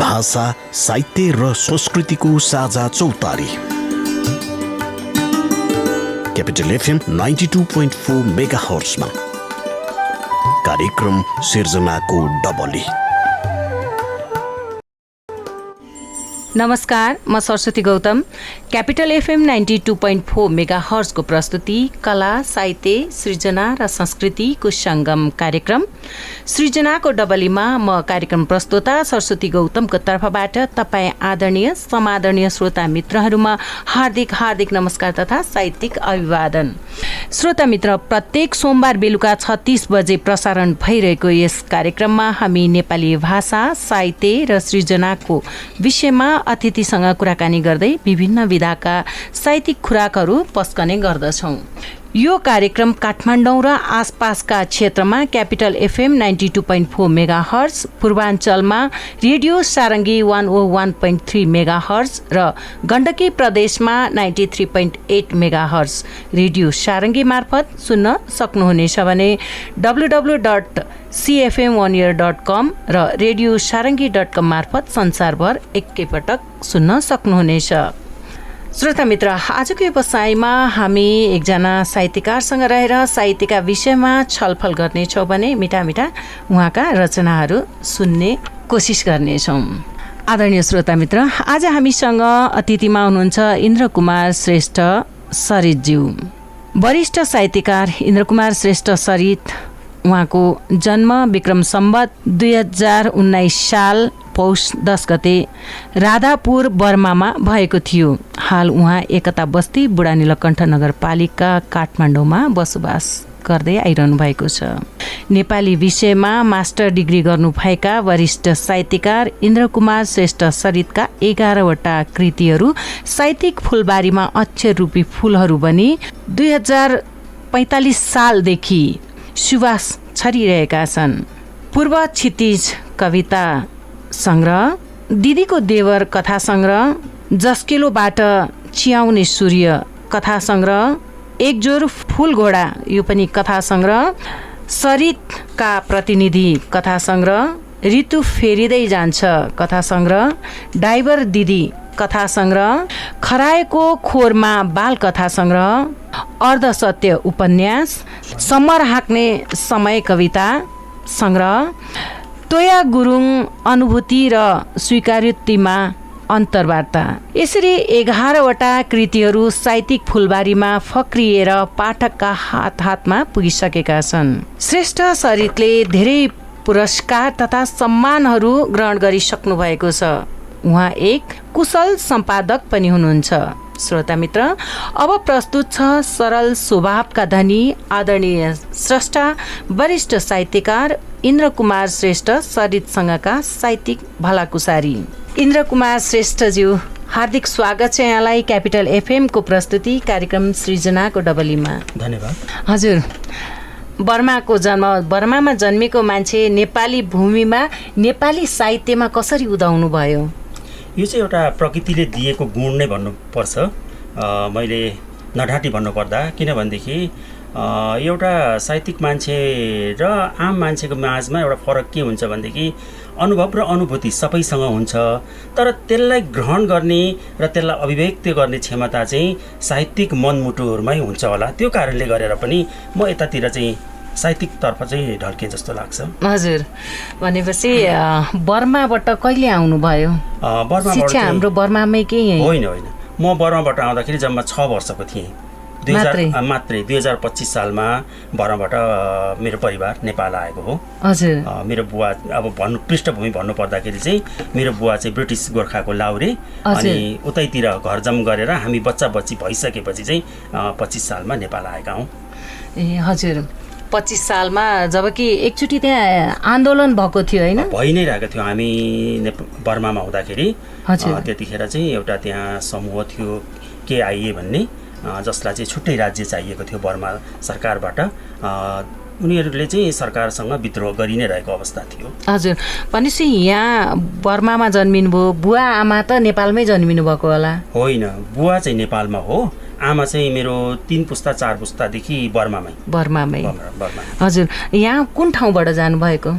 भाषा, साहित्य र संस्कृतिको साझा चौतारी। क्यापिटल एफएम 92.4 मेगाहर्ट्जमा कार्यक्रम सिर्जनाको डबली। नमस्कार, म सरस्वती गौतम। क्यापिटल एफएम 92.4 मेगाहर्ट्जको प्रस्तुति कला, साहित्य, सृजना र संस्कृतिको संगम कार्यक्रम सृजनाको डबलीमा म कार्यक्रम प्रस्तोता सरस्वती गौतमको तर्फबाट तपाईँ आदरणीय समादरणीय श्रोता मित्रहरूमा हार्दिक नमस्कार तथा साहित्यिक अभिवादन। श्रोता मित्र, प्रत्येक सोमबार बेलुका 36 बजे प्रसारण भइरहेको यस कार्यक्रममा हामी नेपाली भाषा, साहित्य र सृजनाको विषयमा अतिथिसँग कुराकानी गर्दै विभिन्न विधाका साहित्यिक खुराकहरू पस्कने गर्दछौँ। यो कार्यक्रम काठमाडौँ र आसपासका क्षेत्रमा क्यापिटल एफएम 92.4 मेगाहर्ट्ज, पूर्वाञ्चलमा रेडियो सारङ्गी 101.3 मेगाहर्ट्ज र गण्डकी प्रदेशमा 93.8 मेगाहर्ट्ज रेडियो सारङ्गी मार्फत सुन्न सक्नुहुनेछ भने www.cfm1year.com र रेडियो सारङ्गी.com मार्फत संसारभर एकैपटक सुन्न सक्नुहुनेछ। श्रोता मित्र, आजको व्यवसायमा हामी एकजना साहित्यकारसँग रहेर साहित्यका विषयमा छलफल गर्नेछौँ भने मिठा उहाँका रचनाहरू सुन्ने कोसिस गर्नेछौँ। आदरणीय श्रोता मित्र, आज हामीसँग अतिथिमा हुनुहुन्छ इन्द्रकुमार श्रेष्ठ सरितज्यू। वरिष्ठ साहित्यकार इन्द्रकुमार श्रेष्ठ सरित, उहाँको जन्म विक्रम सम्वत 2019 साल पौष 10 गते राधापुर बर्मामा भएको थियो। हाल उहाँ एकता बस्ती बुढा नीलकण्ठ नगरपालिका काठमाडौँमा बसोबास गर्दै आइरहनु भएको छ। नेपाली विषयमा मास्टर डिग्री गर्नुभएका वरिष्ठ साहित्यकार इन्द्रकुमार श्रेष्ठ सरितका 11वटा कृतिहरू साहित्यिक फुलबारीमा अक्षर रूपी फुलहरू बनी 2045 सालदेखि सुवास छरिरहेका छन्। पूर्व क्षितिज कविता संग्रह, दिदीको देवर कथा संग्रह, जस्केलोबाट चियाउने सूर्य कथा संग्रह, एकजोर फुल घोडा यो पनि कथा संग्रह, सरितका प्रतिनिधि कथा संग्रह, ऋतु फेरिँदै जान्छ कथा संग्रह, डाइभर दिदी कथा संग्रह, खराएको खोरमा बाल कथा संग्रह, अर्धसत्य उपन्यास, समर हाँक्ने समय कविता संग्रह, तोया गुरुङ अनुभूति र स्वीकारोक्तिमा अन्तर्वार्ता। यसरी 11वटा कृतिहरू साहित्यिक फुलबारीमा फक्रिएर पाठकका हातमा पुगिसकेका छन्। श्रेष्ठ सरितले धेरै पुरस्कार तथा सम्मानहरू ग्रहण गरिसक्नु भएको छ। उहाँ एक कुशल सम्पादक पनि हुनुहुन्छ। श्रोता मित्र, अब प्रस्तुत छ सरल स्वभावका धनी आदरणीय स्रष्टा वरिष्ठ साहित्यकार इन्द्रकुमार श्रेष्ठ सरितसँगका साहित्यिक भलाकुसारी। इन्द्रकुमार श्रेष्ठज्यू, हार्दिक स्वागत छ यहाँलाई क्यापिटल एफएमको प्रस्तुति कार्यक्रम सृजनाको डबलीमा। धन्यवाद। हजुर, बर्मामा जन्मेको मान्छे नेपाली भूमिमा नेपाली साहित्यमा कसरी उदाउनु भयो? यो चाहिँ एउटा प्रकृतिले दिएको गुण नै भन्नुपर्छ। मैले नढाँटी भन्नुपर्दा, किनभनेदेखि एउटा साहित्यिक मान्छे र आम मान्छेको माझमा एउटा फरक के हुन्छ भनेदेखि अनुभव र अनुभूति सबैसँग हुन्छ, तर त्यसलाई ग्रहण गर्ने र त्यसलाई अभिव्यक्त गर्ने क्षमता चाहिँ साहित्यिक मनमुटुहरूमै हुन्छ होला। त्यो कारणले गरेर पनि म यतातिर चाहिँ साहित्यिकतर्फ चाहिँ ढल्के जस्तो लाग्छ। हजुर, भनेपछि बर्माबाट कहिले आउनुभयो? शिक्षा हाम्रो बर्मामै के? होइन, म बर्माबाट आउँदाखेरि जम्मा 6 वर्षको थिएँ। 2025 सालमा बर्माबाट मेरो परिवार नेपाल आएको हो। हजुर। मेरो बुवा, अब पृष्ठभूमि भन्नुपर्दाखेरि चाहिँ मेरो बुवा चाहिँ ब्रिटिस गोर्खाको लाउरे, अनि उतैतिर घरजम गरेर हामी बच्चा भइसकेपछि चाहिँ 25 सालमा नेपाल आएका हौँ। ए हजुर, 25 सालमा जबकि एकचोटि त्यहाँ आन्दोलन भएको थियो होइन? भइ नै रहेको थियो। हामी बर्मामा हुँदाखेरि त्यतिखेर चाहिँ एउटा त्यहाँ समूह थियो KIA भन्ने, जसलाई चाहिँ छुट्टै राज्य चाहिएको थियो बर्मा सरकारबाट। उनीहरूले चाहिँ सरकारसँग विद्रोह गरि नै रहेको अवस्था थियो। हजुर, भनेपछि यहाँ बर्मामा जन्मिनुभयो, बुवा आमा त नेपालमै जन्मिनु भएको होला? होइन, बुवा चाहिँ नेपालमा हो, आमा चाहिँ मेरो 3 पुस्ता 4 पुस्तादेखि बर्मामै। हजुर, यहाँ कुन ठाउँबाट जानुभएको?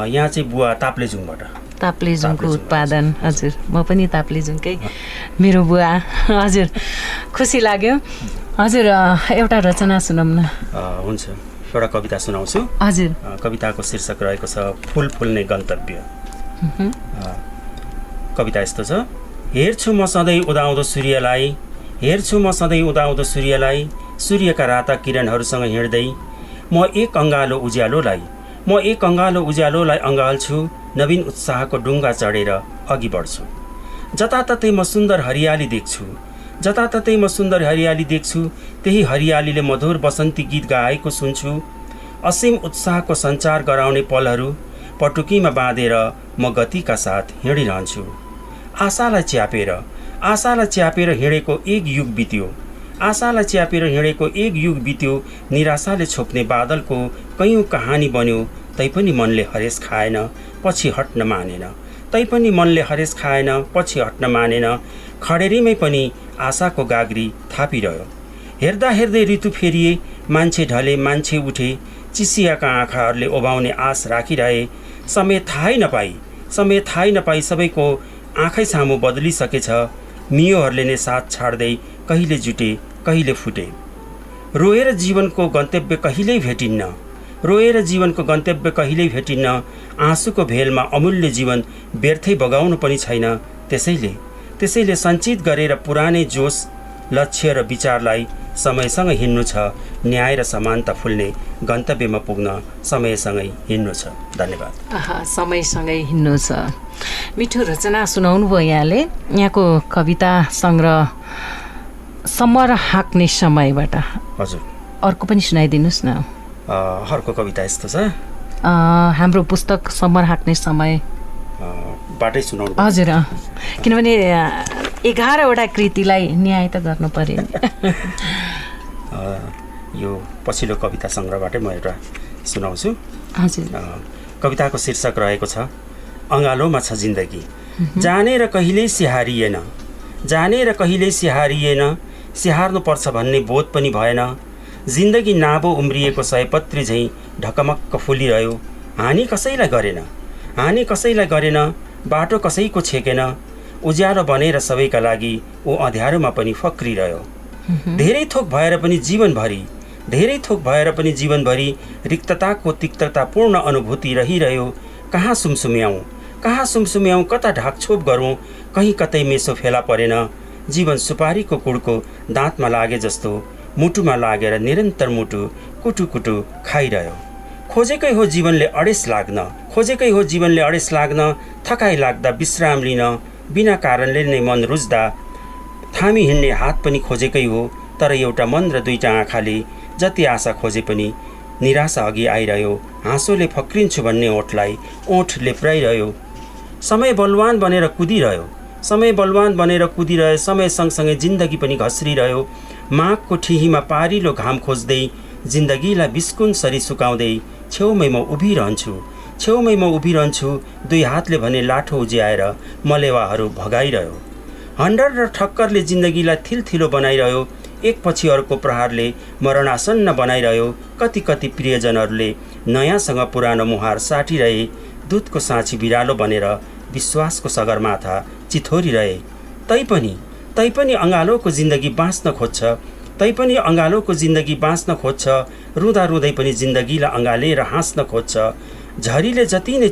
यहाँ चाहिँ बुवा ताप्लेजुङबाट। ताप्लेजुङको उत्पादन हजुर म पनि ताप्लेजुङकै मेरो बुवा हजुर खुसी लाग्यो हजुर एउटा रचना सुनौँ न हुन्छ एउटा कविता सुनाउँछु हजुर कविताको शीर्षक रहेको छ फुल फुल्ने गन्तव्य कविता यस्तो छ हेर्छु म सधैँ उदाउँदो सूर्यलाई हेर्छु म सधैँ उदाउँदो सूर्यलाई सूर्यका राता किरणहरूसँग हिँड्दै म एक अँगालो उज्यालोलाई अँगाल्छु नवीन उत्साहको डुङ्गा चढेर अघि बढ्छु जताततै म सुन्दर हरियाली देख्छु त्यही हरियालीले मधुर बसन्ती गीत गाएको सुन्छु असीम उत्साहको सञ्चार गराउने पलहरू पटुकीमा बाँधेर म गतिका साथ हिँडिरहन्छु आशालाई च्यापेर हिँडेको एक युग बित्यो निराशाले छोप्ने बादलको कयौँ कहानी बन्यो तैपनि मनले हरेस खाएन पछि हट्न मानेन खडेरीमै पनि आशाको गाग्री थापिरह्यो हेर्दा हेर्दै ऋतु फेरिए मान्छे ढले मान्छे उठे चिसियाका आँखाहरूले ओभाउने आश राखिरहे समय थाहै नपाई सबैको आँखै सामु बदलिसकेछ मियोहरूले नै साथ छाड्दै कहिले जुटे कहिले फुटे रोएर जीवनको गन्तव्य कहिल्यै भेटिन्न आँसुको भेलमा अमूल्य जीवन व्यर्थै बगाउनु पनि छैन त्यसैले सञ्चित गरेर पुरानै जोस लक्ष्य र विचारलाई समयसँग हिँड्नु छ न्याय र समानता फुल्ने गन्तव्यमा पुग्न समयसँगै हिँड्नु छ धन्यवाद समयसँगै हिँड्नु छ मिठो रचना सुनाउनु भयो यहाँले यहाँको कविता सङ्ग्रह समर हाँक्ने समयबाट हजुर अर्को पनि सुनाइदिनुहोस् न अर्को कविता यस्तो छ हाम्रो पुस्तक समर हाँक्ने समय बाटै सुनाउनु हजुर किनभने 11वटा कृतिलाई न्याय त गर्नु पर्यो यो पछिल्लो कविता सङ्ग्रहबाटै म एउटा सुनाउँछु हजुर कविताको शीर्षक रहेको छ अँगालोमा छ जिन्दगी जानेर कहिल्यै स्याहारिएन स्याहार्नुपर्छ भन्ने बोध पनि भएन जिन्दगी नाबो उम्रिएको सयपत्री झैँ ढकमक्क फुलिरह्यो हानि कसैलाई गरेन बाटो कसैको छेकेन उज्यालो बनेर सबैका लागि ऊ अँध्यारोमा पनि फक्रिरह्यो धेरै थोक भएर पनि जीवनभरि रिक्तताको तिक्ततापूर्ण अनुभूति रहिरह्यो कहाँ सुमसुम्याउँ कता ढाकछोप गरौँ कहीँ कतै मेसो फेला परेन जीवन सुपारीको कुडको दाँतमा लागे जस्तो मुटुमा लागेर निरन्तर मुटु कुटुकुटु खाइरह्यो खोजेकै हो जीवनले अडेस लाग्न थकाइ लाग्दा विश्राम लिन बिना कारणले नै मन रुच्दा थामी हिँड्ने हात पनि खोजेकै हो तर एउटा मन र दुईटा आँखाले जति आशा खोजे पनि निराशा अघि आइरह्यो हाँसोले फक्रिन्छु भन्ने ओठ लेप्राइरह्यो समय बलवान बनेर कुदिरह्यो समय सँगसँगै जिन्दगी पनि घस्रिरह्यो माघको ठिहीमा पारिलो घाम खोज्दै जिन्दगीलाई बिस्कुन सरी सुकाउँदै छेउमै म उभिरहन्छु दुई हातले भने लाठो उज्याएर मलेवाहरू भगाइरह्यो हन्डर र ठक्करले जिन्दगीलाई थिलथिलो बनाइरह्यो एकपछि अर्को प्रहारले मरणासन्न बनाइरह्यो कति प्रियजनहरूले नयाँसँग पुरानो मुहार साटिरहे दुधको साँची बिरालो बनेर विश्वासको सगरमाथा चिथोरिरहे तैपनि अँगालोको जिन्दगी बाँच्न खोज्छ रुँदा रुँदै पनि जिन्दगीलाई अँगालेर हाँस्न खोज्छ झरीले जति नै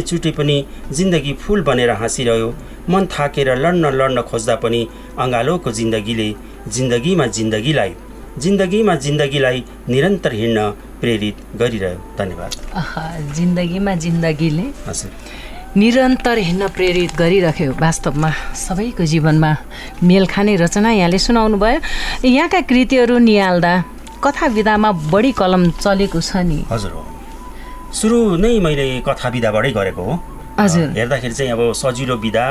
चुटे पनि जिन्दगी फुल बनेर हाँसिरह्यो मन थाकेर लड्न खोज्दा पनि अँगालोको जिन्दगीमा जिन्दगीलाई निरन्तर हिँड्न प्रेरित गरिरह्यो धन्यवाद जिन्दगीले निरन्तर हिँड्न प्रेरित गरिरह्यो वास्तवमा सबैको जीवनमा मेल खाने रचना यहाँले सुनाउनु भयो यहाँका कृतिहरू निहाल्दा कथा विधामा बढी कलम चलेको छ नि हजुर हो सुरु नै मैले कथा विधाबाटै गरेको हो हजुर हेर्दाखेरि चाहिँ अब सजिलो विधा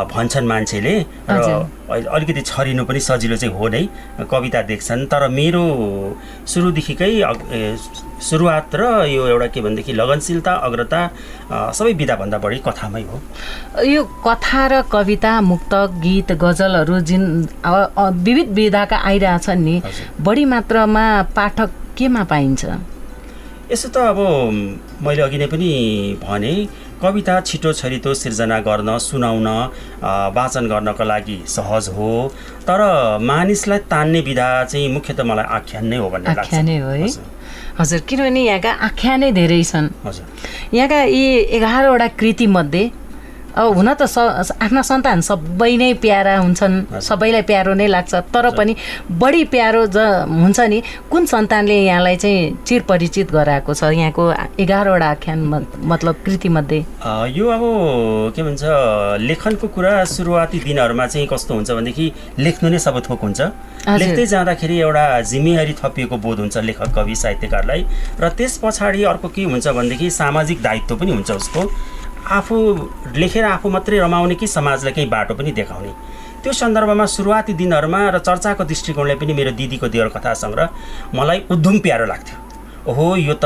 भन्छन् मान्छेले र अलिकति छरिनु पनि सजिलो चाहिँ हो नै कविता देख्छन् तर मेरो सुरुदेखिकै सुरुवात र यो एउटा के भनेदेखि लगनशीलता अग्रता सबै विधाभन्दा बढी कथामै हो यो कथा र कविता मुक्तक गीत गजलहरू जुन विविध विधाका आइरहेछन् नि बढी मात्रामा पाठक केमा पाइन्छ यसो त अब मैले अघि नै पनि भने कविता छिटो छरितो सिर्जना गर्न सुनाउन वाचन गर्नको लागि सहज हो तर मानिसलाई तान्ने विधा चाहिँ मुख्यतः मलाई आख्यान नै हो भन्ने लाग्छ आख्यानै हो है हजुर किनभने यहाँका आख्यानै धेरै छन् हजुर यहाँका यी 11वटा कृतिमध्ये अब हुन त आफ्ना सन्तान सबै नै प्यारा हुन्छन् सबैलाई प्यारो नै लाग्छ तर पनि बढी प्यारो हुन्छ नि कुन सन्तानले यहाँलाई चाहिँ चिरपरिचित गराएको छ यहाँको 11वटा आख्यान मतलब कृतिमध्ये यो अब के भन्छ लेखनको कुरा सुरुवाती दिनहरूमा चाहिँ कस्तो हुन्छ भनेदेखि लेख्नु नै सब थोक हुन्छ लेख्दै जाँदाखेरि एउटा जिम्मेवारी थपिएको बोध हुन्छ लेखक कवि साहित्यकारलाई र त्यस पछाडि अर्को के हुन्छ भनेदेखि सामाजिक दायित्व पनि हुन्छ उसको आफू लेखेर आफू मात्रै रमाउने कि समाजलाई केही बाटो पनि देखाउने त्यो सन्दर्भमा सुरुवाती दिनहरूमा र चर्चाको दृष्टिकोणले पनि मेरो दिदीको देवर कथा सङ्ग्रह मलाई उद्धुम प्यारो लाग्थ्यो ओहो यो त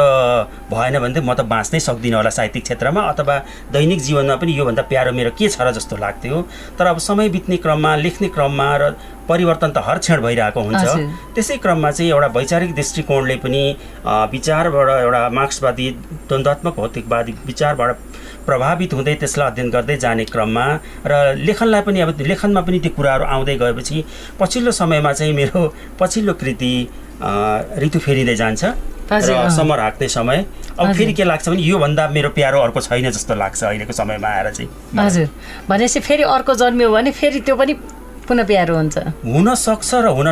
भएन भने त म त बाँच्नै सक्दिनँ होला साहित्यिक क्षेत्रमा अथवा दैनिक जीवनमा पनि योभन्दा प्यारो मेरो के छ र जस्तो लाग्थ्यो तर अब समय बित्ने क्रममा लेख्ने क्रममा र परिवर्तन त हर क्षण भइरहेको हुन्छ त्यसै क्रममा चाहिँ एउटा वैचारिक दृष्टिकोणले पनि विचारबाट एउटा मार्क्सवादी द्वन्द्वात्मक भौतिकवादी विचारबाट प्रभावित हुँदै त्यसलाई अध्ययन गर्दै जाने क्रममा र लेखनलाई पनि अब लेखनमा पनि त्यो कुराहरू आउँदै गएपछि पछिल्लो समयमा चाहिँ मेरो पछिल्लो कृति ऋतु फेरिँदै जान्छ र समर हाँक्ने समय अब फेरि के लाग्छ भने योभन्दा मेरो प्यारो अर्को छैन जस्तो लाग्छ अहिलेको समयमा आएर चाहिँ हजुर भनेपछि फेरि अर्को जन्मियो भने फेरि त्यो पनि पुनः प्यारो हुन्छ हुन सक्छ र हुन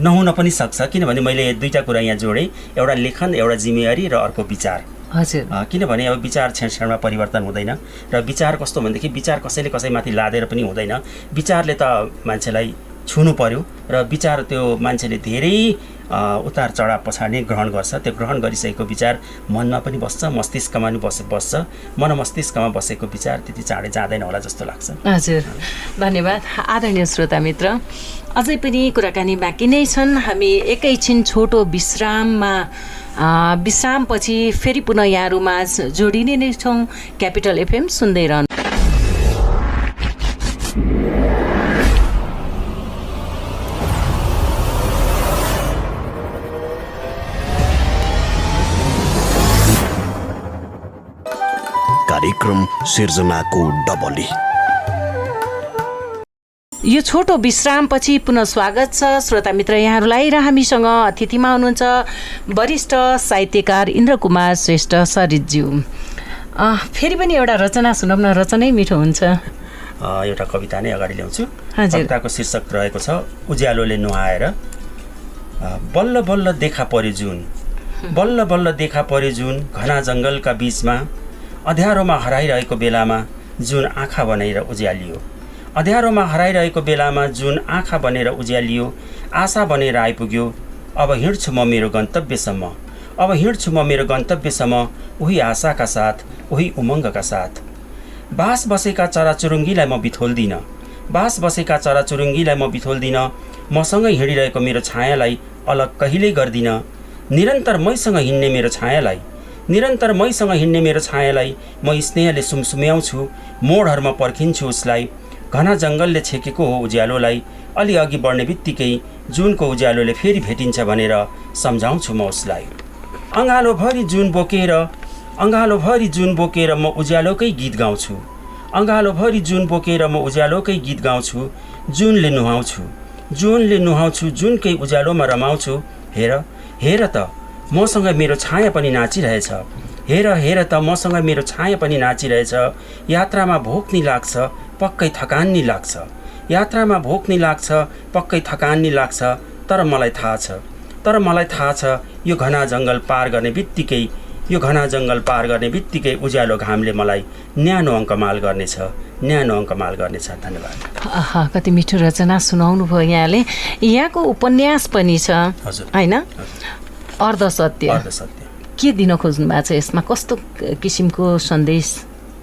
नहुन पनि सक्छ किनभने मैले दुईटा कुरा यहाँ जोडेँ एउटा लेखन एउटा जिम्मेवारी र अर्को विचार हजुर किनभने अब विचार क्षण परिवर्तन हुँदैन र विचार कस्तो भनेदेखि विचार कसैले कसैमाथि लादेर पनि हुँदैन विचारले त मान्छेलाई छुनु पर्यो र विचार त्यो मान्छेले धेरै उतार चढाव पछाडि ग्रहण गर्छ त्यो ग्रहण गरिसकेको विचार मनमा पनि बस्छ मस्तिष्कमा पनि बस्छ मन मस्तिष्कमा बसेको विचार त्यति चाँडै जाँदैन होला जस्तो लाग्छ हजुर धन्यवाद आदरणीय श्रोता मित्र अझै पनि कुराकानी बाँकी नै छन् हामी एकैछिन छोटो विश्रामपछि फेरि पुनः यहाँहरूमा जोडिने नै छौँ क्यापिटल एफएम सुन्दै रहनु कार्यक्रम सिर्जनाको डबली यो छोटो विश्रामपछि पुनः स्वागत छ श्रोता मित्र यहाँहरूलाई र हामीसँग अतिथिमा हुनुहुन्छ वरिष्ठ साहित्यकार इन्द्रकुमार श्रेष्ठ सरितज्यू फेरि पनि एउटा रचना सुनौँ न रचनै मिठो हुन्छ एउटा कविता नै अगाडि ल्याउँछु हजुर कविताको शीर्षक रहेको छ उज्यालोले नुहाएर बल्ल बल्ल देखा पर्यो जुन बल्ल बल्ल देखा पर्यो जुन घना जङ्गलका बीचमा अँध्यारोमा हराइरहेको बेलामा जुन आँखा बनेर उज्यालियो अँध्यारोमा हराइरहेको बेलामा जुन आँखा बनेर उज्यालियो आशा बनेर आइपुग्यो अब हिँड्छु म मेरो गन्तव्यसम्म अब हिँड्छु म मेरो गन्तव्यसम्म उही आशाका साथ उही उमङ्गका साथ बास बसेका चराचुरुङ्गीलाई म बिथोल्दिनँ बास बसेका चराचुरुङ्गीलाई म बिथोल्दिनँ मसँगै हिँडिरहेको मेरो छायालाई अलग कहिल्यै गर्दिनँ निरन्तर मैसँग हिँड्ने मेरो छायालाई निरन्तर मैसँग हिँड्ने मेरो छायालाई म स्नेहले सुमसुम्याउँछु मोडहरूमा पर्खिन्छु उसलाई घना जङ्गलले छेकेको हो उज्यालोलाई अलि अघि बढ्ने बित्तिकै जुनको उज्यालोले फेरि भेटिन्छ भनेर सम्झाउँछु म उसलाई अँगालोभरि जुन बोकेर म उज्यालोकै गीत गाउँछु अँगालोभरि जुन बोकेर म उज्यालोकै गीत गाउँछु जुनले नुहाउँछु जुनकै उज्यालोमा रमाउँछु हेर हेर त मसँग मेरो छाया पनि नाचिरहेछ हेर त मसँग मेरो छाया पनि नाचिरहेछ यात्रामा भोक नि लाग्छ पक्कै थकान नि लाग्छ यात्रामा भोक नि लाग्छ पक्कै थकान नि लाग्छ तर मलाई थाहा छ यो घना जङ्गल पार गर्ने बित्तिकै उज्यालो घामले मलाई न्यानो अङ्कमाल गर्नेछ धन्यवाद कति मिठो रचना सुनाउनु भयो यहाँले यहाँको उपन्यास पनि छ हैन अर्धसत्य के दिन खोज्नु भएको छ यसमा कस्तो किसिमको सन्देश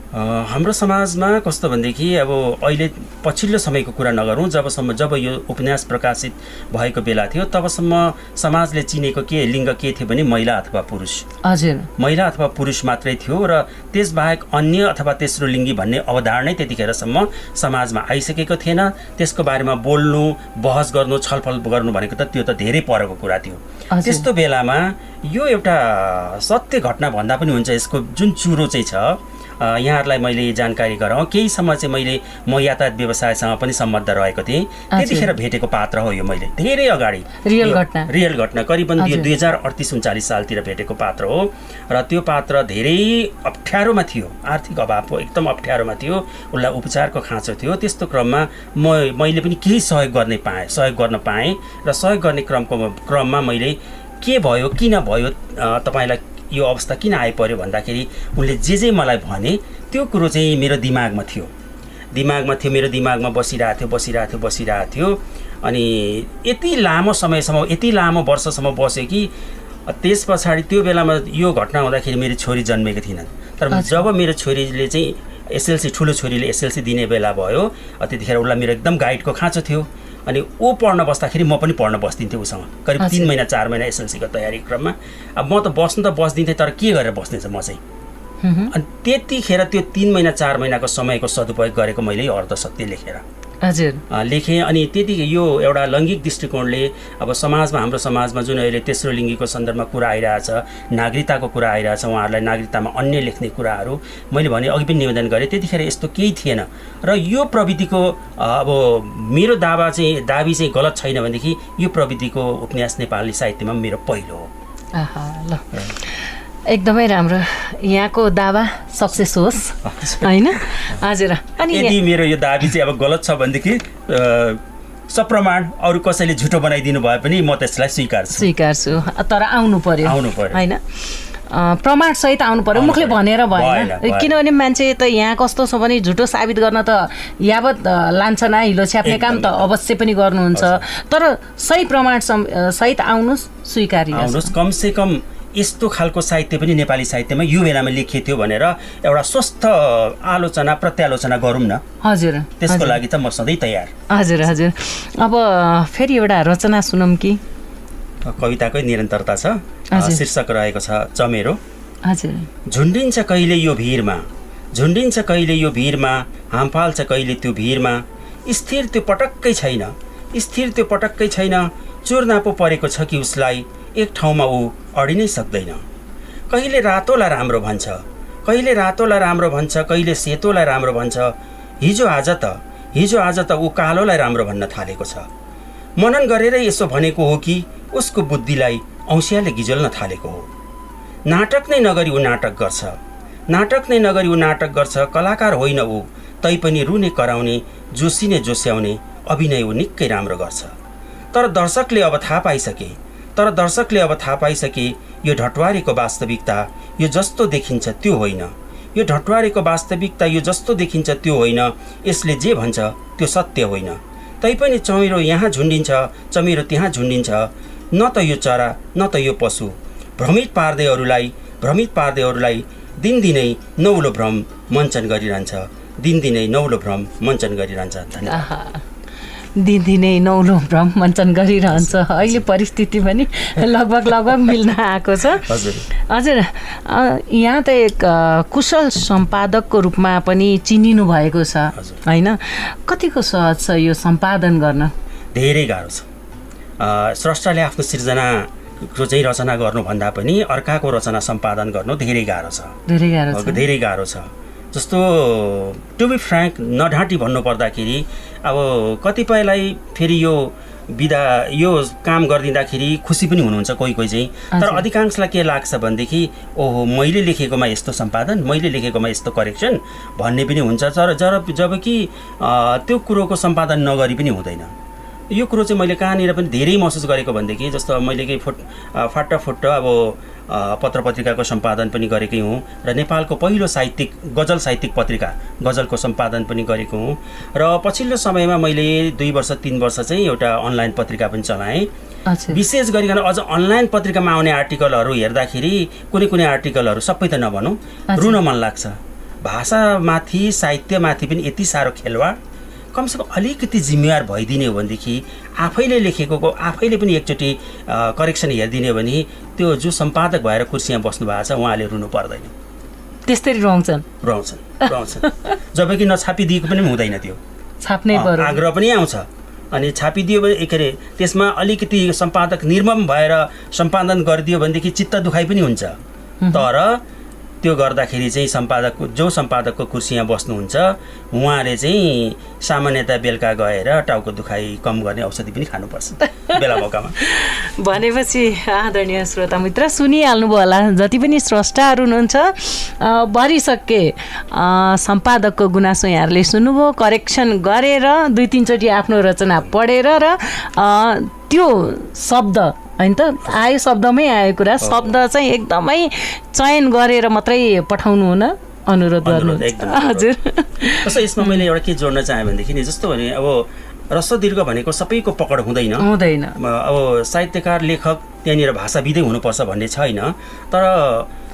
हाम्रो समाजमा कस्तो भनेदेखि अब अहिले पछिल्लो समयको कुरा नगरौँ, जब यो उपन्यास प्रकाशित भएको बेला थियो तबसम्म समाजले चिनेको लिङ्ग के थियो भने महिला अथवा पुरुष। हजुर, महिला अथवा पुरुष मात्रै थियो र त्यसबाहेक अन्य अथवा तेस्रो लिङ्गी भन्ने अवधारणै त्यतिखेरसम्म समाजमा आइसकेको थिएन। त्यसको बारेमा बोल्नु, बहस गर्नु, छलफल गर्नु भनेको त त्यो त धेरै परको कुरा थियो। त्यस्तो बेलामा यो एउटा सत्य घटना भन्दा पनि हुन्छ। यसको जुन चुरो चाहिँ छ, यहाँहरूलाई मैले जानकारी गराउँ, केही समय चाहिँ म यातायात व्यवसायसँग पनि सम्बद्ध रहेको थिएँ। त्यतिखेर भेटेको पात्र हो यो, मैले धेरै अगाडि रियल घटना करिबन 2038-39 सालतिर भेटेको पात्र हो। र त्यो पात्र धेरै अप्ठ्यारोमा थियो, आर्थिक अभावको एकदम अप्ठ्यारोमा थियो, उसलाई उपचारको खाँचो थियो। त्यस्तो क्रममा मैले पनि केही सहयोग गर्न पाएँ र सहयोग गर्ने क्रममा मैले के भयो, किन भयो, तपाईँलाई यो अवस्था किन आइपर्यो भन्दाखेरि उनले जे मलाई भने त्यो कुरो चाहिँ मेरो दिमागमा थियो, मेरो दिमागमा बसिरहेको थियो। अनि यति लामो समयसम्म, यति लामो वर्षसम्म बस्यो कि त्यस पछाडि त्यो बेलामा यो घटना हुँदाखेरि मेरो छोरी जन्मेको थिएन। तर जब मेरो छोरीले चाहिँ एसएलसी, ठुलो छोरीले एसएलसी दिने बेला भयो, त्यतिखेर उसलाई मेरो एकदम गाइडको खाँचो थियो। अनि ऊ पढ्न बस्दाखेरि म पनि पढ्न बस्दिन्थेँ उसँग, करिब 3 महिना 4 महिना एसएलसीको तयारी क्रममा। अब म त बस्दिन्थेँ, तर के गरेर बस्नेछ म चाहिँ। अनि त्यतिखेर त्यो 3 महिना 4 महिनाको समयको सदुपयोग गरेको मैले अर्धसत्य लेखेँ। अनि त्यति यो एउटा लैङ्गिक दृष्टिकोणले अब हाम्रो समाजमा जुन अहिले तेस्रो लिङ्गीको सन्दर्भमा कुरा आइरहेछ, नागरिकताको कुरा आइरहेछ, उहाँहरूलाई नागरिकतामा अन्य लेख्ने कुराहरू मैले भने अघि पनि निवेदन गरेँ, त्यतिखेर यस्तो केही थिएन। र यो प्रविधिको अब मेरो दाबी चाहिँ गलत छैन भनेदेखि यो प्रविधिको उपन्यास नेपाली साहित्यमा मेरो पहिलो हो। ल, एकदमै राम्रो, यहाँको दावा सक्सेस होस् होइन। हजुर, अनि यदि मेरो यो दाबी चाहिँ अब गलत छ भनेदेखि सप्रमाण अरू कसैले झुटो बनाइदिनु भए पनि म त्यसलाई स्वीकार्छु, तर आउनु पर्यो होइन, प्रमाण सहित आउनु पर्यो, मुखले भनेर भएन। किनभने मान्छे त यहाँ कस्तो छ भने झुटो साबित गर्न त यावत लान्छना हिलो छ्याप्ने काम त अवश्य पनि गर्नुहुन्छ, तर सही प्रमाण सहित आउनुहोस्, स्वीकार्नुहोस्। कमसे कम यस्तो खालको साहित्य पनि नेपाली साहित्यमा यो बेलामा लेखिएको थियो भनेर एउटा स्वस्थ आलोचना प्रत्यालोचना गरौँ न। हजुर, त्यसको लागि त म सधैँ तयार। हजुर, अब फेरि एउटा रचना सुनौँ कि? कविताकै निरन्तरता छ, शीर्षक रहेको छ चमेरो। हजुर, झुन्डिन्छ कहिले यो भिरमा, हाम फाल्छ कहिले त्यो भिरमा, स्थिर त्यो पटक्कै छैन, चोर्ना पो परेको छ कि उसलाई, एक ठाउँमा ऊ अडिनै सक्दैन। कहिले रातोलाई राम्रो भन्छ, कहिले सेतोलाई राम्रो भन्छ, हिजो आज त ऊ कालोलाई राम्रो भन्न थालेको छ। मनन गरेरै यसो भनेको हो कि उसको बुद्धिलाई औँसियाले गिजल्न थालेको हो। नाटक नै नगरी ऊ नाटक गर्छ, कलाकार होइन ऊ, तैपनि रुने कराउने, जोसिने जोस्याउने अभिनय ऊ निकै राम्रो गर्छ। तर दर्शकले अब थाहा पाइसके यो ढटवारीको वास्तविकता यो जस्तो देखिन्छ त्यो होइन, यसले जे भन्छ त्यो सत्य होइन। तैपनि चमेरो यहाँ झुन्डिन्छ, चमेरो त्यहाँ झुन्डिन्छ, न त यो चरा न त यो पशु, भ्रमित पार्दै अरूलाई दिनदिनै नौलो भ्रम मञ्चन गरिरहन्छ। धन्यवाद। दिनदिनै नौलो भ्रम मञ्चन गरिरहन्छ। अहिले परिस्थिति पनि लगभग मिल्न आएको छ। हजुर, यहाँ त एक कुशल सम्पादकको रूपमा पनि चिनिनु भएको छ होइन, कतिको सहज छ यो सम्पादन गर्न? धेरै गाह्रो छ। स्रष्टाले आफ्नो सृजनाको चाहिँ रचना गर्नुभन्दा पनि अर्काको रचना सम्पादन गर्नु धेरै गाह्रो छ। जस्तो टु बी फ्र्याङ्क, नढाँटी भन्नुपर्दाखेरि अब कतिपयलाई फेरि यो काम गरिदिँदाखेरि खुसी पनि हुनुहुन्छ कोही चाहिँ, तर अधिकांशलाई के लाग्छ भनेदेखि ओहो मैले लेखेकोमा यस्तो सम्पादन, मैले लेखेकोमा यस्तो करेक्सन भन्ने पनि हुन्छ। तर जबकि त्यो कुरोको सम्पादन नगरी पनि हुँदैन। यो कुरो चाहिँ मैले कहाँनिर पनि धेरै महसुस गरेको भनेदेखि, जस्तो मैले केही फाटाफुट्ट अब पत्र पत्रिकाको सम्पादन पनि गरेकै हुँ र नेपालको पहिलो गजल साहित्यिक पत्रिका गजलको सम्पादन पनि गरेको हुँ। र पछिल्लो समयमा मैले 2 वर्ष 3 वर्ष चाहिँ एउटा अनलाइन पत्रिका पनि चलाएँ। विशेष गरिकन अझ अनलाइन पत्रिकामा आउने आर्टिकलहरू हेर्दाखेरि कुनै आर्टिकलहरू सबै त नभनौँ, रुन मन लाग्छ। भाषामाथि साहित्यमाथि पनि यति साह्रो खेलवाड कमसेकम अलिकति जिम्मेवार भइदिने हो भनेदेखि आफैले लेखेको आफैले पनि एकचोटि करेक्सन हेरिदिने हो भने त्यो जो सम्पादक भएर कुर्सीमा बस्नु भएको छ उहाँले रुनु पर्दैन। त्यस्तरी रहन्छन् जबकि नछापिदिएको पनि हुँदैन, त्यो छाप्नै पर्यो, आग्रह पनि आउँछ। अनि छापिदियो भने के अरे त्यसमा अलिकति सम्पादक निर्मम भएर सम्पादन गरिदियो भनेदेखि चित्त दुखाइ पनि हुन्छ। तर त्यो गर्दाखेरि चाहिँ जो सम्पादकको कुर्सीमा बस्नुहुन्छ उहाँले चाहिँ सामान्यतया बेलुका गएर टाउको दुखाइ कम गर्ने औषधि पनि खानुपर्छ बेला मौकामा। भनेपछि आदरणीय श्रोता मित्र सुनिहाल्नुभयो होला, जति पनि स्रष्टाहरू हुनुहुन्छ भरिसके सम्पादकको गुनासो यहाँहरूले सुन्नुभयो। करेक्सन गरेर 2-3 चोटि आफ्नो रचना पढेर र त्यो शब्द होइन त आयो, शब्दमै आयो कुरा, शब्द चाहिँ एकदमै चयन गरेर मात्रै पठाउनु हुन अनुरोध गर्नु। हजुर, जस्तो यसमा मैले एउटा के जोड्न चाहेँ भनेदेखि नि, जस्तो भने अब ह्रस्व दीर्घ भनेको सबैको पकड हुँदैन। अब साहित्यकार लेखक त्यहाँनिर भाषाविदै हुनुपर्छ भन्ने छैन। तर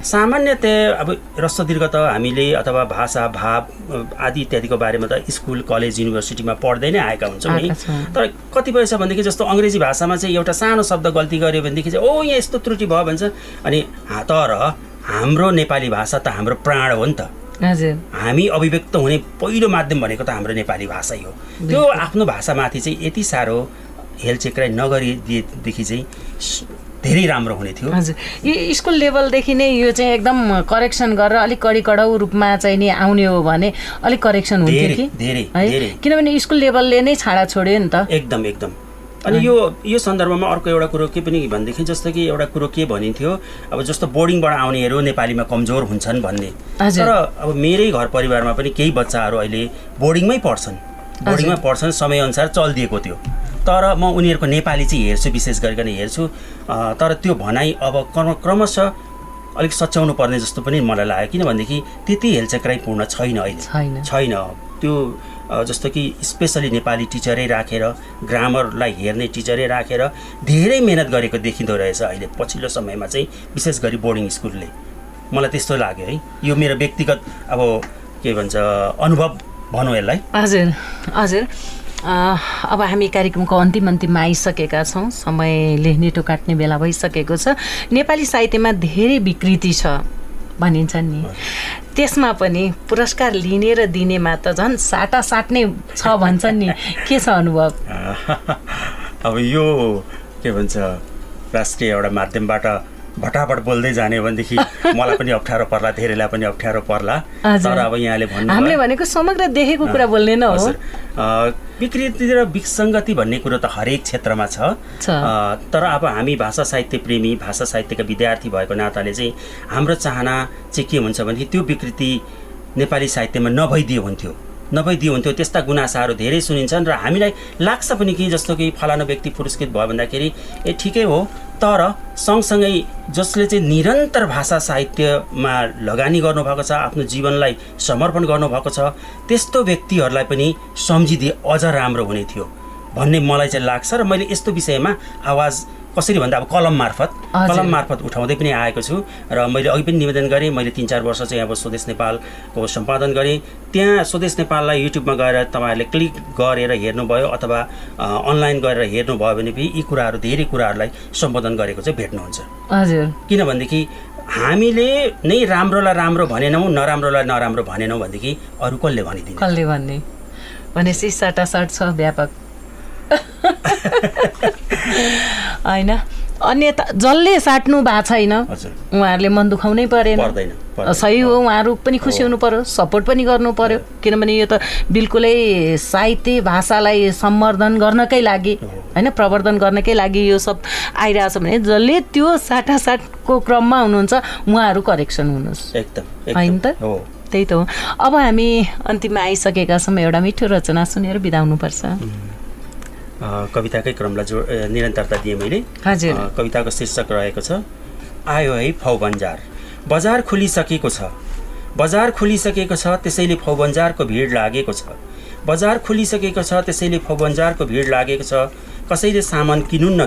सामान्यतया अब ह्रस्व दीर्घ त हामीले अथवा भाषा भाव आदि इत्यादिको बारेमा त स्कुल कलेज युनिभर्सिटीमा पढ्दै नै आएका हुन्छौँ है। तर कतिपय छ भनेदेखि जस्तो अङ्ग्रेजी भाषामा चाहिँ एउटा सानो शब्द गल्ती गऱ्यो भनेदेखि चाहिँ ओ यहाँ यस्तो त्रुटि भयो भन्छ। अनि तर हाम्रो नेपाली भाषा त हाम्रो प्राण हो नि त। हामी अभिव्यक्त हुने पहिलो माध्यम भनेको त हाम्रो नेपाली भाषै हो। त्यो आफ्नो भाषामाथि चाहिँ यति साह्रो हेलचेक्राइ नगरिदिएदेखि चाहिँ धेरै राम्रो हुने थियो। हजुर, यो स्कुल लेभलदेखि नै यो चाहिँ एकदम करेक्सन गरेर अलिक कडौ रूपमा चाहिँ नि आउने हो भने अलिक करेक्सन हुन्थ्यो कि धेरै, किनभने स्कुल लेभलले नै छाडा छोड्यो नि त। एकदम। अनि यो सन्दर्भमा अर्को एउटा कुरो के पनि भनेदेखि जस्तो कि एउटा कुरो के भनिन्थ्यो, अब जस्तो बोर्डिङबाट आउनेहरू नेपालीमा कमजोर हुन्छन् भन्ने। तर अब मेरै घर परिवारमा पनि केही बच्चाहरू अहिले बोर्डिङमै पढ्छन्, समयअनुसार चलिदिएको थियो। तर म उनीहरूको नेपाली चाहिँ हेर्छु, विशेष गरिकन हेर्छु। तर त्यो भनाइ अब क्रमशः अलिक सच्याउनु पर्ने जस्तो पनि मलाई लाग्यो, किनभनेदेखि त्यति हेलचक्राइपूर्ण छैन अहिले, छैन त्यो। जस्तो कि स्पेसली नेपाली टिचरै राखेर, ग्रामरलाई हेर्ने टिचरै राखेर धेरै मेहनत गरेको देखिँदो रहेछ अहिले पछिल्लो समयमा चाहिँ, विशेष गरी बोर्डिङ स्कुलले। मलाई त्यस्तो लाग्यो है, यो मेरो व्यक्तिगत अब के भन्छ अनुभव भनौँ यसलाई। हजुर। अब हामी कार्यक्रमको अन्तिममा आइसकेका छौँ, समयले नेटो काट्ने बेला भइसकेको छ। नेपाली साहित्यमा धेरै विकृति छ भनिन्छन् नि, त्यसमा पनि पुरस्कार लिने र दिनेमा त झन् साटासाट नै छ भन्छन् नि, के छ अनुभव? अब यो के भन्छ राष्ट्रिय एउटा माध्यमबाट भटाभट बोल्दै जाने भनेदेखि मलाई पनि अप्ठ्यारो पर्ला, धेरैलाई पनि अप्ठ्यारो पर्ला। तर अब यहाँले भन्नु हामीले भनेको समग्र देखेको कुरा बोल्ने न हो। विकृति र विसङ्गति भन्ने कुरो त हरेक क्षेत्रमा छ। तर अब हामी भाषा साहित्य प्रेमी, भाषा साहित्यका विद्यार्थी भएको नाताले चाहिँ हाम्रो चाहना चाहिँ के हुन्छ भने त्यो विकृति नेपाली साहित्यमा नभइदियो हुन्थ्यो। त्यस्ता गुनासाहरू धेरै सुनिन्छन् र हामीलाई लाग्छ पनि कि जस्तो कि फलाना व्यक्ति पुरस्कृत भयो भन्दाखेरि ठिकै हो। तर सँगसँगै जसले चाहिँ निरन्तर भाषा साहित्यमा लगानी गर्नुभएको छ, आफ्नो जीवनलाई समर्पण गर्नुभएको छ, त्यस्तो व्यक्तिहरूलाई पनि सम्झिदिए अझ राम्रो हुने थियो भन्ने मलाई चाहिँ लाग्छ। र मैले यस्तो विषयमा आवाज कसरी भन्दा अब कलम मार्फत उठाउँदै पनि आएको छु। र मैले अघि पनि निवेदन गरेँ, मैले 3-4 वर्ष चाहिँ अब स्वदेश नेपालको सम्पादन गरेँ। त्यहाँ स्वदेश नेपाललाई युट्युबमा गएर तपाईँहरूले क्लिक गरेर हेर्नुभयो अथवा अनलाइन गरेर हेर्नुभयो भने पनि यी कुराहरू धेरै कुराहरूलाई सम्बोधन गरेको चाहिँ भेट्नुहुन्छ। हजुर, किनभनेदेखि हामीले नै राम्रोलाई राम्रो भनेनौँ, नराम्रोलाई नराम्रो भनेनौँ भनेदेखि अरू कसले भन्ने भनेपछि साटासाट छ व्यापक होइन। अन्यथा जसले साट्नु भएको छैन उहाँहरूले मन दुखाउनै परेन, सही हो। उहाँहरू पनि खुसी हुनु पर्यो, सपोर्ट पनि गर्नु पर्यो, किनभने यो त बिल्कुलै साहित्य भाषालाई सम्वर्धन गर्नकै लागि होइन, प्रवर्धन गर्नकै लागि यो सब आइरहेछ भने जसले त्यो साटासाटको क्रममा हुनुहुन्छ उहाँहरू करेक्सन हुनुहोस् होइन त। त्यही त हो। अब हामी अन्तिममा आइसकेका छौँ, एउटा मिठो रचना सुनेर बिदा हुनुपर्छ। कविताकै क्रमलाई निरन्तरता दिएँ मैले। कविताको शीर्षक रहेको छ आयो है फौबन्जार। बजार खुलिसकेको छ त्यसैले फौबन्जारको भिड लागेको छ। कसैले सामान किनुन् न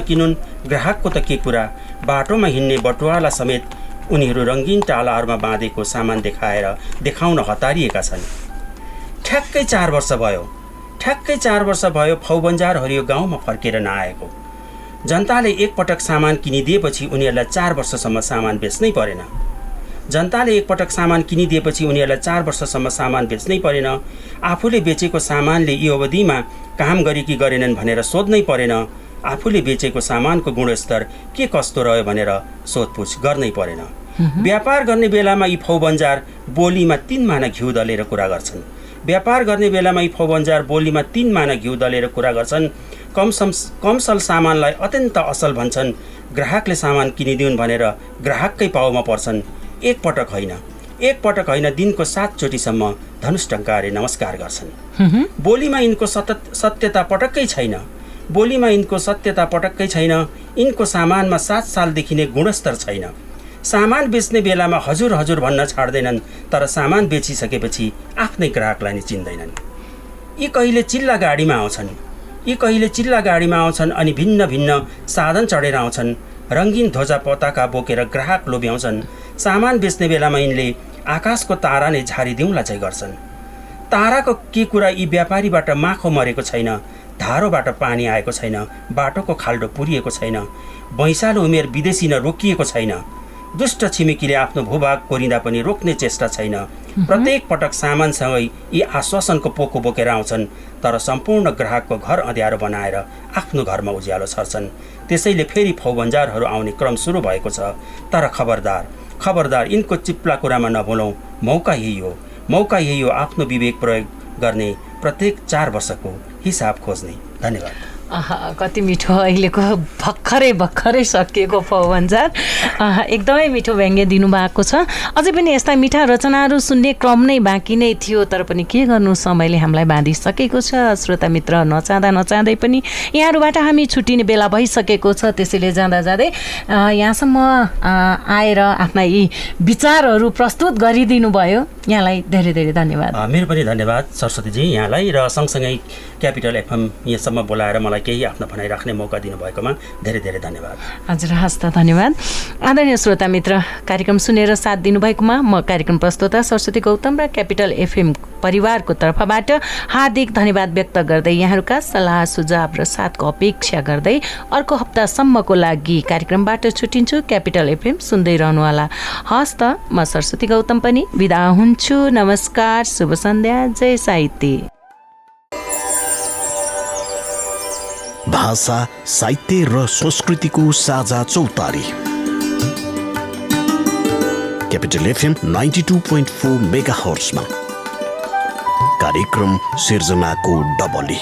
किनुन् ग्राहकको त के कुरा। बाटोमा हिँड्ने बटुवाला समेत उनीहरू रङ्गीन टालाहरूमा बाँधेको सामान देखाउन हतारिएका छन्। ठ्याक्कै 4 वर्ष भयो फौबन्जारहरू यो गाउँमा फर्केर नआएको। जनताले एकपटक सामान किनिदिएपछि उनीहरूलाई 4 वर्षसम्म सामान बेच्नै परेन। आफूले बेचेको सामानले यो अवधिमा काम गरे कि गरेनन् भनेर सोध्नै परेन। आफूले बेचेको सामानको गुणस्तर के कस्तो रह्यो भनेर सोधपुछ गर्नै परेन। व्यापार गर्ने बेलामा यी फौबन्जार बोलीमा 3 माना घिउ दलेर कुरा गर्छन्। कमसल सामानलाई अत्यन्त असल भन्छन्। ग्राहकले सामान किनिदिउन् भनेर ग्राहककै पाउमा पर्छन्। एकपटक होइन दिनको 7 चोटिसम्म धनुष टङ्कारे नमस्कार गर्छन्। बोलीमा यिनको सत्यता पटक्कै छैन। यिनको सामानमा 7 सालदेखि नै गुणस्तर छैन। सामान बेच्ने बेलामा हजुर भन्न छाड्दैनन्, तर सामान बेचिसकेपछि आफ्नै ग्राहकलाई नै चिन्दैनन्। यी कहिले चिल्ला गाडीमा आउँछन् अनि भिन्न साधन चढेर आउँछन्। रङ्गीन ध्वजा पताका बोकेर ग्राहक लोभ्याउँछन्। सामान बेच्ने बेलामा यिनले आकाशको तारा नै झारिदिउँला चाहिँ गर्छन्। ताराको के कुरा, यी व्यापारीबाट माखो मरेको छैन, धारोबाट पानी आएको छैन, बाटोको खाल्डो पुरिएको छैन, भैँसालो उमेर विदेशी न रोकिएको छैन। दुष्ट छिमेकीले आफ्नो भूभाग कोरिँदा पनि रोक्ने चेष्टा छैन। प्रत्येक पटक सामानसँगै यी आश्वासनको पोको बोकेर आउँछन्, तर सम्पूर्ण ग्राहकको घर अँध्यारो बनाएर आफ्नो घरमा उज्यालो छर्छन्। त्यसैले फेरि फौबन्जारहरू आउने क्रम सुरु भएको छ। तर खबरदार यिनको चिप्ला कुरामा नभुलौँ। मौका यही हो आफ्नो विवेक प्रयोग गर्ने, प्रत्येक 4 वर्षको हिसाब खोज्ने। धन्यवाद। कति मिठो अहिलेको भर्खरै सकिएको फौबन्जार। एकदमै मिठो व्यङ्ग्य दिनुभएको छ। अझै पनि यस्ता मिठा रचनाहरू सुन्ने क्रम नै बाँकी नै थियो, तर पनि के गर्नु, समयले हामीलाई बाँधिसकेको छ। श्रोता मित्र, नचाहँदै पनि यहाँहरूबाट हामी छुट्टिने बेला भइसकेको छ। त्यसैले जाँदै यहाँसम्म आएर आफ्ना यी विचारहरू प्रस्तुत गरिदिनु भयो, यहाँलाई धेरै धन्यवाद। मेरो पनि धन्यवाद सरस्वतीजी यहाँलाई, र सँगसँगै क्यापिटल FM यहाँसम्म बोलाएर मलाई केही आफ्नो भनाइ राख्ने मौका दिनुभएकोमा धेरै धन्यवाद। हजुर, हस् त, धन्यवाद। आदरणीय श्रोता मित्र, कार्यक्रम सुनेर साथ दिनुभएकोमा म कार्यक्रम प्रस्तोता सरस्वती गौतम र क्यापिटल FM परिवारको तर्फबाट हार्दिक धन्यवाद व्यक्त गर्दै यहाँहरूका सल्लाह सुझाव र साथको अपेक्षा गर्दै अर्को हप्तासम्मको लागि कार्यक्रमबाट छुट्टिन्छु। क्यापिटल FM सुन्दै रहनुहोला। हस् त, म सरस्वती गौतम पनि बिदा हुन्छु। नमस्कार, शुभ सन्ध्या, जय साहित्य। भाषा, साहित्य र संस्कृतिको साझा चौतारी। क्यापिटल FM 92.4 मेगाहर्ट्जमा कार्यक्रम सिर्जनाको डबली।